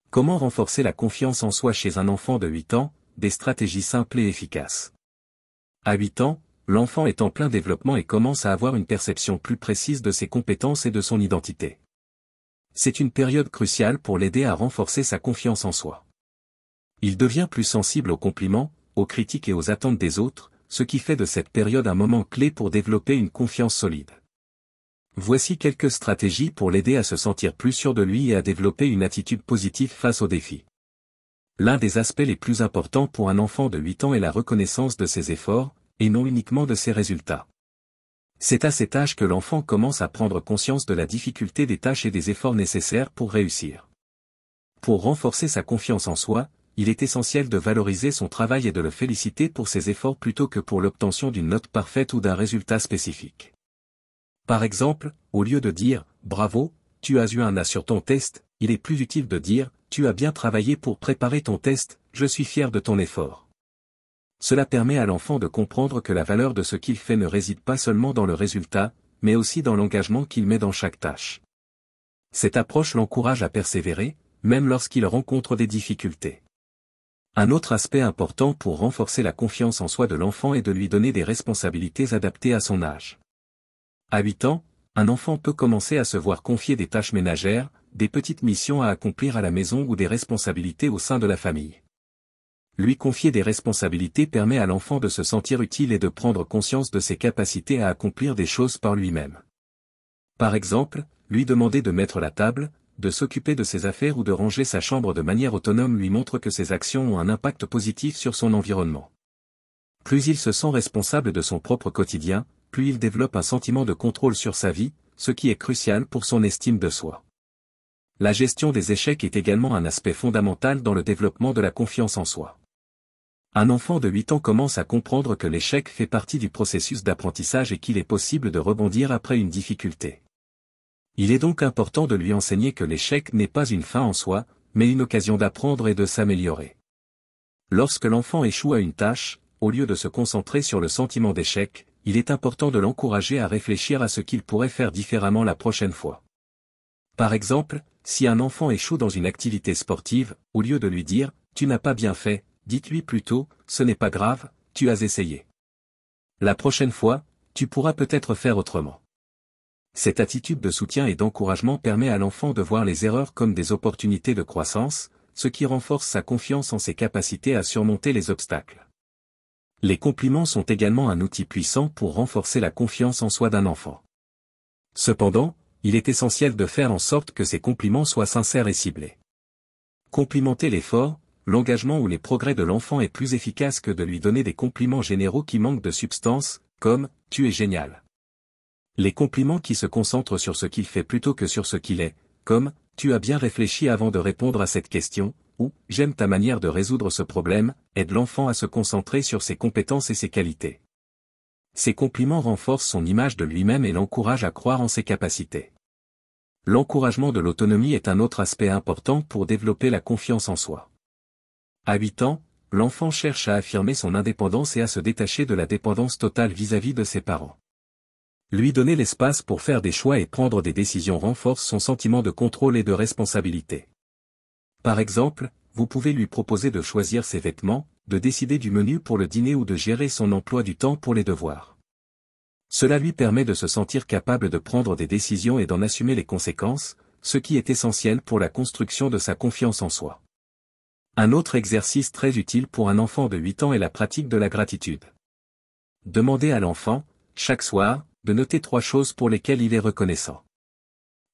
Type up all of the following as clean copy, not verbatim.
Comment renforcer la confiance en soi chez un enfant de 8 ans, des stratégies simples et efficaces. À 8 ans, l'enfant est en plein développement et commence à avoir une perception plus précise de ses compétences et de son identité. C'est une période cruciale pour l'aider à renforcer sa confiance en soi. Il devient plus sensible aux compliments, aux critiques et aux attentes des autres, ce qui fait de cette période un moment clé pour développer une confiance solide. Voici quelques stratégies pour l'aider à se sentir plus sûr de lui et à développer une attitude positive face aux défis. L'un des aspects les plus importants pour un enfant de 8 ans est la reconnaissance de ses efforts, et non uniquement de ses résultats. C'est à cet âge que l'enfant commence à prendre conscience de la difficulté des tâches et des efforts nécessaires pour réussir. Pour renforcer sa confiance en soi, il est essentiel de valoriser son travail et de le féliciter pour ses efforts plutôt que pour l'obtention d'une note parfaite ou d'un résultat spécifique. Par exemple, au lieu de dire « Bravo, tu as eu un A sur ton test », il est plus utile de dire « Tu as bien travaillé pour préparer ton test, je suis fier de ton effort ». Cela permet à l'enfant de comprendre que la valeur de ce qu'il fait ne réside pas seulement dans le résultat, mais aussi dans l'engagement qu'il met dans chaque tâche. Cette approche l'encourage à persévérer, même lorsqu'il rencontre des difficultés. Un autre aspect important pour renforcer la confiance en soi de l'enfant est de lui donner des responsabilités adaptées à son âge. À 8 ans, un enfant peut commencer à se voir confier des tâches ménagères, des petites missions à accomplir à la maison ou des responsabilités au sein de la famille. Lui confier des responsabilités permet à l'enfant de se sentir utile et de prendre conscience de ses capacités à accomplir des choses par lui-même. Par exemple, lui demander de mettre la table, de s'occuper de ses affaires ou de ranger sa chambre de manière autonome lui montre que ses actions ont un impact positif sur son environnement. Plus il se sent responsable de son propre quotidien, plus il développe un sentiment de contrôle sur sa vie, ce qui est crucial pour son estime de soi. La gestion des échecs est également un aspect fondamental dans le développement de la confiance en soi. Un enfant de 8 ans commence à comprendre que l'échec fait partie du processus d'apprentissage et qu'il est possible de rebondir après une difficulté. Il est donc important de lui enseigner que l'échec n'est pas une fin en soi, mais une occasion d'apprendre et de s'améliorer. Lorsque l'enfant échoue à une tâche, au lieu de se concentrer sur le sentiment d'échec, il est important de l'encourager à réfléchir à ce qu'il pourrait faire différemment la prochaine fois. Par exemple, si un enfant échoue dans une activité sportive, au lieu de lui dire « Tu n'as pas bien fait », dites-lui plutôt « Ce n'est pas grave, tu as essayé. La prochaine fois, tu pourras peut-être faire autrement ». Cette attitude de soutien et d'encouragement permet à l'enfant de voir les erreurs comme des opportunités de croissance, ce qui renforce sa confiance en ses capacités à surmonter les obstacles. Les compliments sont également un outil puissant pour renforcer la confiance en soi d'un enfant. Cependant, il est essentiel de faire en sorte que ces compliments soient sincères et ciblés. Complimenter l'effort, l'engagement ou les progrès de l'enfant est plus efficace que de lui donner des compliments généraux qui manquent de substance, comme « Tu es génial ». Les compliments qui se concentrent sur ce qu'il fait plutôt que sur ce qu'il est, comme « Tu as bien réfléchi avant de répondre à cette question » ou « J'aime ta manière de résoudre ce problème », aident l'enfant à se concentrer sur ses compétences et ses qualités. Ces compliments renforcent son image de lui-même et l'encouragent à croire en ses capacités. L'encouragement de l'autonomie est un autre aspect important pour développer la confiance en soi. À 8 ans, l'enfant cherche à affirmer son indépendance et à se détacher de la dépendance totale vis-à-vis de ses parents. Lui donner l'espace pour faire des choix et prendre des décisions renforce son sentiment de contrôle et de responsabilité. Par exemple, vous pouvez lui proposer de choisir ses vêtements, de décider du menu pour le dîner ou de gérer son emploi du temps pour les devoirs. Cela lui permet de se sentir capable de prendre des décisions et d'en assumer les conséquences, ce qui est essentiel pour la construction de sa confiance en soi. Un autre exercice très utile pour un enfant de 8 ans est la pratique de la gratitude. Demandez à l'enfant, chaque soir, de noter 3 choses pour lesquelles il est reconnaissant.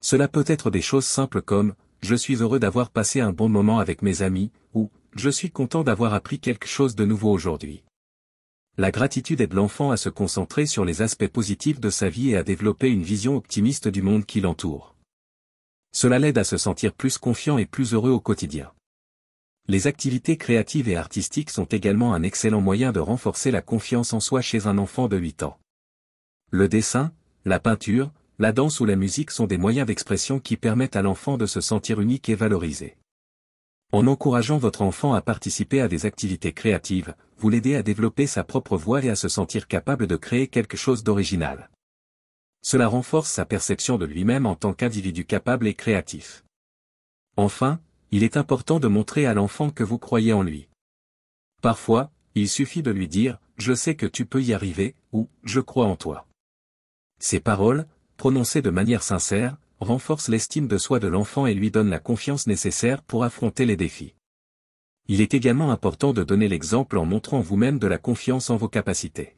Cela peut être des choses simples comme « Je suis heureux d'avoir passé un bon moment avec mes amis » ou « Je suis content d'avoir appris quelque chose de nouveau aujourd'hui ». La gratitude aide l'enfant à se concentrer sur les aspects positifs de sa vie et à développer une vision optimiste du monde qui l'entoure. Cela l'aide à se sentir plus confiant et plus heureux au quotidien. Les activités créatives et artistiques sont également un excellent moyen de renforcer la confiance en soi chez un enfant de 8 ans. Le dessin, la peinture, la danse ou la musique sont des moyens d'expression qui permettent à l'enfant de se sentir unique et valorisé. En encourageant votre enfant à participer à des activités créatives, vous l'aidez à développer sa propre voix et à se sentir capable de créer quelque chose d'original. Cela renforce sa perception de lui-même en tant qu'individu capable et créatif. Enfin, Il est important de montrer à l'enfant que vous croyez en lui. Parfois, il suffit de lui dire « Je sais que tu peux y arriver » ou « Je crois en toi ». Ces paroles, prononcées de manière sincère, renforcent l'estime de soi de l'enfant et lui donnent la confiance nécessaire pour affronter les défis. Il est également important de donner l'exemple en montrant vous-même de la confiance en vos capacités.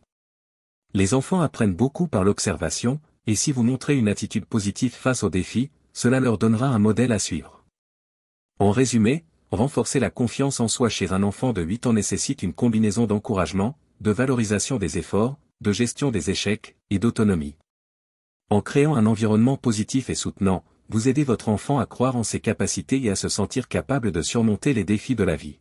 Les enfants apprennent beaucoup par l'observation, et si vous montrez une attitude positive face aux défis, cela leur donnera un modèle à suivre. En résumé, renforcer la confiance en soi chez un enfant de 8 ans nécessite une combinaison d'encouragement, de valorisation des efforts, de gestion des échecs, et d'autonomie. En créant un environnement positif et soutenant, vous aidez votre enfant à croire en ses capacités et à se sentir capable de surmonter les défis de la vie.